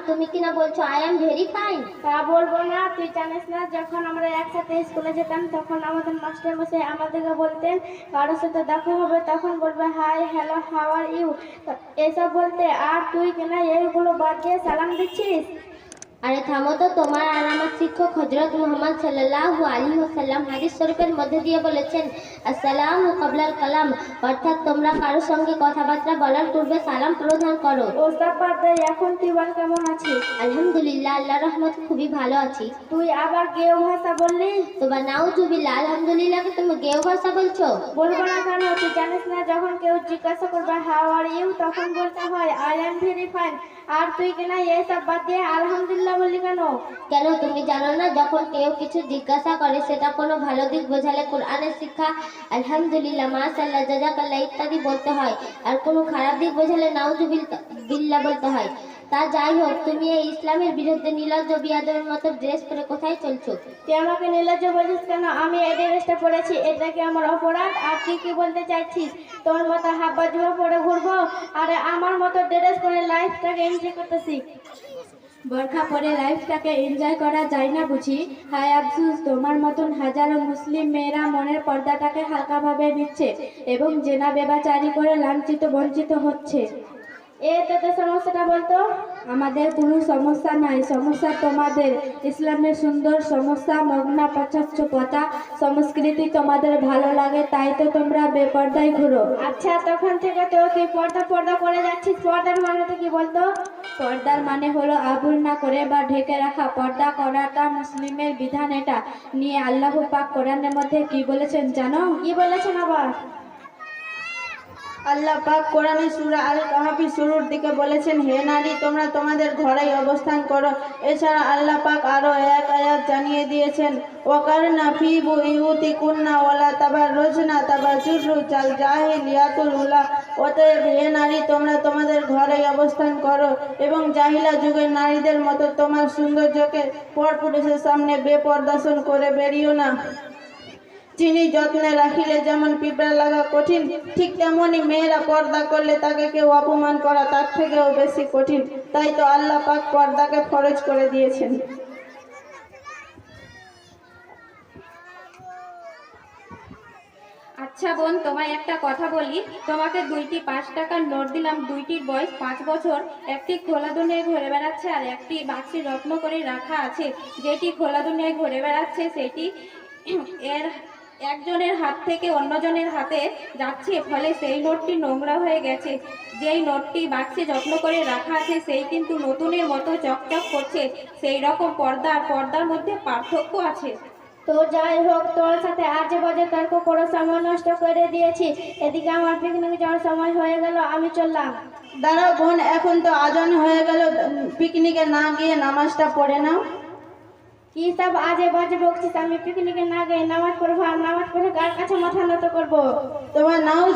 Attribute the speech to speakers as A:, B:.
A: তুমি কিনা বলছো আই এম ভেরি ফাইন।
B: তা বলবো না? তুই জানিস না, যখন আমরা একসাথে স্কুলে যেতাম তখন আমাদের মাস্টার মশাই আমাদেরকে বলতেন কারোর সাথে দেখা হবে তখন বলবে hi hello how are you, এসব বলতে। আর তুই কিনা এইগুলো বাদ দিয়ে সালাম দিচ্ছিস।
A: আরে থামো তো, তোমার আর আমার শিক্ষক হযরত মুহাম্মদ সাল্লাল্লাহু আলাইহি ওয়াসাল্লাম হাদিস শরীফের মধ্যে দিয়ে বলেছেন আসসালামু ক্বাবলাল কালাম, অর্থাৎ তোমরা কারোর সঙ্গে কথাবার্তা বলার পূর্বে সালাম প্রদান করো।
B: ওসব বাদ দে, এখন তুই বল কেমন আছিস?
A: আলহামদুলিল্লাহ, আল্লাহর রহমতে খুবই ভালো আছি।
B: তুই আবার গেও ভাষা বললি?
A: তোমার নাউজুবিল্লাহ, আলহামদুলিল্লাহকে তুমি গেও ভাষা বলছো?
B: বলবো না কেন? তুই জানিস না, যখন কেউ জিজ্ঞাসা করবে হাউ আর ইউ তখন বলতে হয় আই এম ভেরি ফাইন। আর তুই কিনা এইসব বাদ দিয়ে আলহামদুলিল্লাহ বললি কেন?
A: কেন তুমি জানো না, যখন কেউ কিছু জিজ্ঞাসা করে সেটা কোনো ভালো দিক বোঝালে কোরআনের শিক্ষা আলহামদুলিল্লাহ, মাশাআল্লাহ, জাযাকাল্লাহ ইত্যাদি বলতে হয়, আর কোনো খারাপ দিক বোঝালে নাউজুবিল্লাহ বলতে হয়। তা যাই হোক, তুমি এই ইসলামের বিরুদ্ধে নির্লজ্জ বিয়াদবের মতো ড্রেস পরে কোথায় চলছো?
B: তুই আমাকে নির্লজ্জ বলিস কেন? আমি এই ড্রেসটা পরেছি, এটা কি আমার অপরাধ? আর তুই কি বলতে চাইছিস? তোর মতো হাব্বা জুবা পরে ঘুরবো? আরে আমার মতো ড্রেস পরে লাইফটাকে এনজয় করতেছি। বোরখা পরে লাইফটাকে এনজয় করা যায় না বুঝি? হায় আফসোস, তোমার মতন হাজারো মুসলিম মেয়েরা মনের পর্দাটাকে হালকাভাবে নিচ্ছে এবং জেনা বেবাচারি করে লাঞ্ছিত বঞ্চিত হচ্ছে। তোদের সমস্যাটা বলতো? আমাদের কোনো সমস্যা নাই, সমস্যা তোমাদের। ইসলামের সুন্দর সমস্যা মগ্না পশ্চাৎপতা সংস্কৃতি তোমাদের ভালো লাগে, তাই তো তোমরা বেপর্দায় ঘুরো। আচ্ছা, তখন থেকে তো তুই পর্দা পর্দা করে যাচ্ছিস। পর্দার মানেটা কি বলতো? পর্দার মানে হলো আবুল না করে বা ঢেকে রাখা। পর্দা করাটা মুসলিমের বিধান। এটা নিয়ে আল্লাহ পাক কোরআনের মধ্যে কি বলেছেন জানো? কি বলেছেন আবার?
C: আল্লাহ পাক কোরআনে সূরা আল কাহফি শুরুর দিকে বলেছেন, হে নারী, তোমরা তোমাদের ঘরেই অবস্থান করো। এছাড়া আল্লাহ পাক আরো এক আয়াত জানিয়ে দিয়েছেন, ওয়াকারনা ফি বুয়ুতিকুন্না ওয়ালা তাবাররুজনা তাবাররুজাল জাহিলিয়াতুল উলা। অতএব হে নারী, তোমরা তোমাদের ঘরেই অবস্থান করো এবং জাহিলা যুগের নারীদের মতো তোমার সৌন্দর্যকে পরপুরুষের সামনে বেপরদর্শন করে বেরিও না। চিনি যত্নে রাখিলে যেমন পিঁপড়া লাগা কঠিন, ঠিক তেমনি মেয়েরা পর্দা করলে তাকে কেউ অপমান করা তার থেকেও বেশি কঠিন। তাই তো আল্লাহ পাক পর্দাকে ফরজ করে দিয়েছেন।
B: আচ্ছা বোন, তোমায় একটা কথা বলি। তোমাকে 2টি 5 টাকার নোট দিলাম, 2টির বয়স 5 বছর। একটি খোলা দুনিয়ায় ঘুরে বেড়াচ্ছে আর একটি বাক্সে যত্ন করে রাখা আছে। যেটি খোলা দুনিয়ায় ঘুরে বেড়াচ্ছে সেটি এর একজনের হাত থেকে অন্যজনের হাতে যাচ্ছে, ফলে সেই নোটটি নোংরা হয়ে গেছে। যেই নোটটি বাক্সে যত্ন করে রাখা আছে সেই কিন্তু নতুনের মতো চকচক করছে। সেই রকম পর্দা আর পর্দার মধ্যে পার্থক্য আছে। তো যাই হোক, তোর সাথে আজে বাজে তর্ক করে সময় নষ্ট করে দিয়েছি। এদিকে আমার পিকনিক যাওয়ার সময় হয়ে গেল, আমি চললাম।
C: দাঁড়াও বোন, এখন তো আজান হয়ে গেল, পিকনিকে না গিয়ে নামাজটা পড়ে নাও।
B: কি সব আজে বাজে বকছিস? আমি পিকনিকে না গিয়ে নামাজ পড়বো? আর নামাজ পড়ে কার কাছে মাথা নত করবো?
C: তোমার নাও